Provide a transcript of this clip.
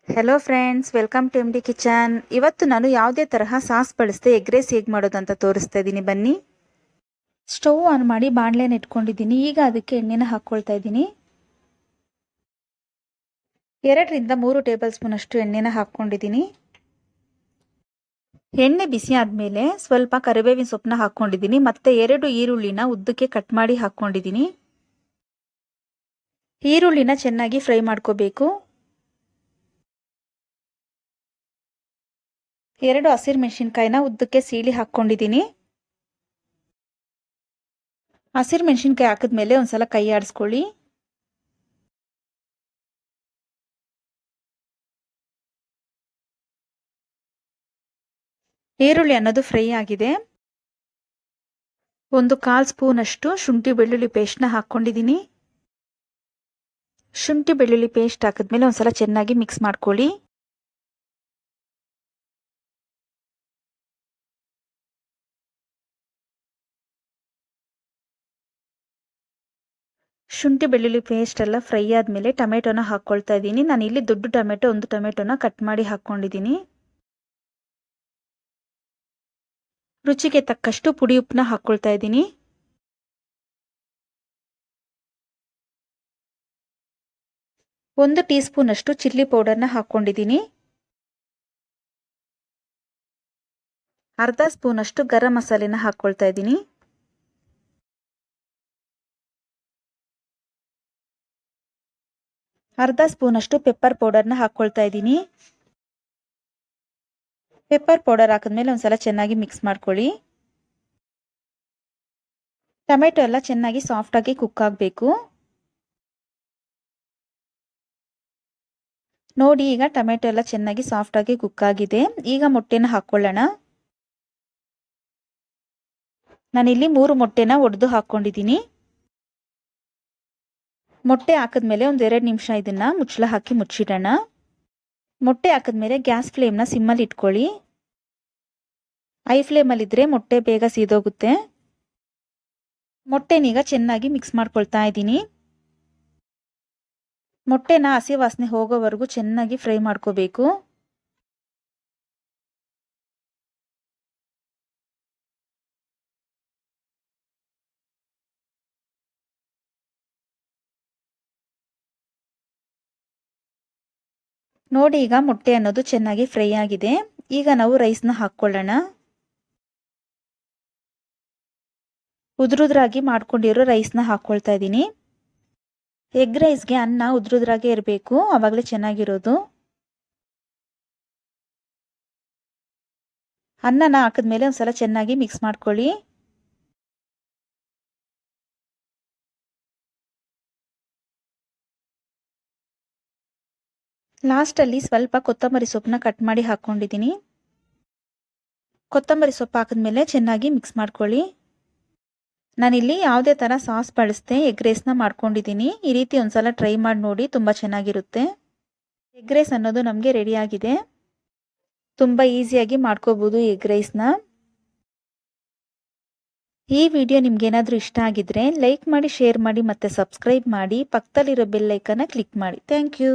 Hello friends, welcome to MD kitchen. ಇವತ್ತು ನಾನು ಯಾವುದೇ ತರಹ ಸಾಸ್ ಬಳಸದೆ ಎಗ್ ರೈಸ್ ಹೇಗೆ ಮಾಡೋದು ಅಂತ ತೋರಿಸ್ತಾ ಇದ್ದೀನಿ. ಬನ್ನಿ. ಸ್ಟವ್ ಆನ್ ಮಾಡಿ ಬಾಣಲೆನ ಇಟ್ಕೊಂಡಿದ್ದೀನಿ. ಈಗ ಅದಕ್ಕೆ ಎಣ್ಣೆನ ಹಾಕ್ಕೊಳ್ತಾ ಇದ್ದೀನಿ. 2 ರಿಂದ 3 ಟೇಬಲ್ ಸ್ಪೂನ್ ಅಷ್ಟು ಎಣ್ಣೆನ ಹಾಕ್ಕೊಂಡಿದ್ದೀನಿ. ಎಣ್ಣೆ ಬಿಸಿ ಆದಮೇಲೆ ಸ್ವಲ್ಪ ಕರಿಬೇವಿನ ಸೊಪ್ಪನ್ನ ಹಾಕ್ಕೊಂಡಿದ್ದೀನಿ. ಮತ್ತೆ 2 ಈರುಳ್ಳಿನ ಉದ್ದಕ್ಕೆ ಕಟ್ ಮಾಡಿ ಹಾಕ್ಕೊಂಡಿದ್ದೀನಿ. ಈರುಳ್ಳಿನ ಚೆನ್ನಾಗಿ ಫ್ರೈ ಮಾಡ್ಕೋಬೇಕು. 2 ಹಸಿರು ಮೆಣಸಿನ್ಕಾಯಿನ ಉದ್ದಕ್ಕೆ ಸೀಳಿ ಹಾಕ್ಕೊಂಡಿದ್ದೀನಿ. ಹಸಿರು ಮೆಣಸಿನ್ಕಾಯಿ ಹಾಕಿದ್ಮೇಲೆ ಒಂದ್ಸಲ ಕೈ ಆಡಿಸ್ಕೊಳ್ಳಿ. ಈರುಳ್ಳಿ ಅನ್ನೋದು ಫ್ರೈ ಆಗಿದೆ. 1/4 ಸ್ಪೂನ್ ಅಷ್ಟು ಶುಂಠಿ ಬೆಳ್ಳುಳ್ಳಿ ಪೇಸ್ಟ್ನ ಹಾಕ್ಕೊಂಡಿದ್ದೀನಿ. ಶುಂಠಿ ಬೆಳ್ಳುಳ್ಳಿ ಪೇಸ್ಟ್ ಹಾಕಿದ್ಮೇಲೆ ಒಂದ್ಸಲ ಚೆನ್ನಾಗಿ ಮಿಕ್ಸ್ ಮಾಡ್ಕೊಳ್ಳಿ. ಶುಂಠಿ ಬೆಳ್ಳುಳ್ಳಿ ಪೇಸ್ಟ್ ಎಲ್ಲ ಫ್ರೈ ಆದಮೇಲೆ ಟೊಮೆಟೊನ ಹಾಕ್ಕೊಳ್ತಾ ಇದ್ದೀನಿ. ನಾನು ಇಲ್ಲಿ ದೊಡ್ಡ ಟೊಮೆಟೊ 1 ಟೊಮೆಟೊನ ಕಟ್ ಮಾಡಿ ಹಾಕ್ಕೊಂಡಿದ್ದೀನಿ. ರುಚಿಗೆ ತಕ್ಕಷ್ಟು ಪುಡಿ ಉಪ್ಪನ್ನ ಹಾಕ್ಕೊಳ್ತಾ ಇದ್ದೀನಿ. ಒಂದು ಟೀ ಸ್ಪೂನ್ ಅಷ್ಟು ಚಿಲ್ಲಿ ಪೌಡರ್ನ ಹಾಕ್ಕೊಂಡಿದ್ದೀನಿ. ಅರ್ಧ ಸ್ಪೂನ್ ಅಷ್ಟು ಗರಂ ಮಸಾಲೆನ ಹಾಕ್ಕೊಳ್ತಾ ಇದ್ದೀನಿ. ಅರ್ಧ ಸ್ಪೂನ್ ಅಷ್ಟು ಪೆಪ್ಪರ್ ಪೌಡರ್ನ ಹಾಕ್ಕೊಳ್ತಾ ಇದ್ದೀನಿ. ಪೆಪ್ಪರ್ ಪೌಡರ್ ಹಾಕಿದ್ಮೇಲೆ ಒಂದ್ಸಲ ಚೆನ್ನಾಗಿ ಮಿಕ್ಸ್ ಮಾಡ್ಕೊಳ್ಳಿ. ಟೊಮೆಟೊ ಎಲ್ಲ ಚೆನ್ನಾಗಿ ಸಾಫ್ಟ್ ಆಗಿ ಕುಕ್ ಆಗಬೇಕು. ನೋಡಿ, ಈಗ ಟೊಮೆಟೊ ಎಲ್ಲ ಚೆನ್ನಾಗಿ ಸಾಫ್ಟ್ ಆಗಿ ಕುಕ್ ಆಗಿದೆ. ಈಗ ಮೊಟ್ಟೆನ ಹಾಕ್ಕೊಳ್ಳೋಣ. ನಾನಿಲ್ಲಿ 3 ಮೊಟ್ಟೆನ ಒಡೆದು ಹಾಕ್ಕೊಂಡಿದ್ದೀನಿ. ಮೊಟ್ಟೆ ಹಾಕಿದ್ಮೇಲೆ ಒಂದು 2 ನಿಮಿಷ ಇದನ್ನ ಮುಚ್ಚಳ ಹಾಕಿ ಮುಚ್ಚಿಡೋಣ. ಮೊಟ್ಟೆ ಹಾಕಿದ್ಮೇಲೆ ಗ್ಯಾಸ್ ಫ್ಲೇಮ್ನ ಸಿಮ್ಮಲ್ಲಿ ಇಟ್ಕೊಳ್ಳಿ. ಹೈ ಫ್ಲೇಮಲ್ಲಿ ಇದ್ರೆ ಮೊಟ್ಟೆ ಬೇಗ ಸೀದೋಗುತ್ತೆ. ಮೊಟ್ಟೆನೀಗ ಚೆನ್ನಾಗಿ ಮಿಕ್ಸ್ ಮಾಡ್ಕೊಳ್ತಾ ಇದ್ದೀನಿ. ಮೊಟ್ಟೆನ ಹಸಿ ವಾಸನೆ ಹೋಗೋವರೆಗೂ ಚೆನ್ನಾಗಿ ಫ್ರೈ ಮಾಡ್ಕೋಬೇಕು. ನೋಡಿ, ಈಗ ಮೊಟ್ಟೆ ಅನ್ನೋದು ಚೆನ್ನಾಗಿ ಫ್ರೈ ಆಗಿದೆ. ಈಗ ನಾವು ರೈಸ್ನ ಹಾಕ್ಕೊಳ್ಳೋಣ. ಉದುರುದ್ರಾಗಿ ಮಾಡ್ಕೊಂಡಿರೋ ರೈಸ್ನ ಹಾಕ್ಕೊಳ್ತಾ ಇದ್ದೀನಿ. ಎಗ್ ರೈಸ್ಗೆ ಅನ್ನ ಉದುರುದ್ರಾಗೆ ಇರಬೇಕು, ಆವಾಗಲೇ ಚೆನ್ನಾಗಿರೋದು. ಅನ್ನನ ಹಾಕಿದ್ಮೇಲೆ ಒಂದ್ಸಲ ಚೆನ್ನಾಗಿ ಮಿಕ್ಸ್ ಮಾಡ್ಕೊಳ್ಳಿ. ಲಾಸ್ಟಲ್ಲಿ ಸ್ವಲ್ಪ ಕೊತ್ತಂಬರಿ ಸೊಪ್ಪನ್ನ ಕಟ್ ಮಾಡಿ ಹಾಕ್ಕೊಂಡಿದ್ದೀನಿ. ಕೊತ್ತಂಬರಿ ಸೊಪ್ಪು ಹಾಕಿದ್ಮೇಲೆ ಚೆನ್ನಾಗಿ ಮಿಕ್ಸ್ ಮಾಡ್ಕೊಳ್ಳಿ. ನಾನಿಲ್ಲಿ ಯಾವುದೇ ಥರ ಸಾಸ್ ಬಳಸದೆ ಎಗ್ ರೈಸ್ನ ಮಾಡ್ಕೊಂಡಿದ್ದೀನಿ. ಈ ರೀತಿ ಒಂದ್ಸಲ ಟ್ರೈ ಮಾಡಿ ನೋಡಿ, ತುಂಬ ಚೆನ್ನಾಗಿರುತ್ತೆ. ಎಗ್ ರೈಸ್ ಅನ್ನೋದು ನಮಗೆ ರೆಡಿಯಾಗಿದೆ. ತುಂಬ ಈಸಿಯಾಗಿ ಮಾಡ್ಕೋಬೋದು ಎಗ್ ರೈಸ್ನ. ಈ ವಿಡಿಯೋ ನಿಮ್ಗೇನಾದರೂ ಇಷ್ಟ ಆಗಿದ್ರೆ ಲೈಕ್ ಮಾಡಿ, ಶೇರ್ ಮಾಡಿ ಮತ್ತು ಸಬ್ಸ್ಕ್ರೈಬ್ ಮಾಡಿ. ಪಕ್ಕದಲ್ಲಿರೋ ಬೆಲ್ ಐಕನ್ನ ಕ್ಲಿಕ್ ಮಾಡಿ. Thank you.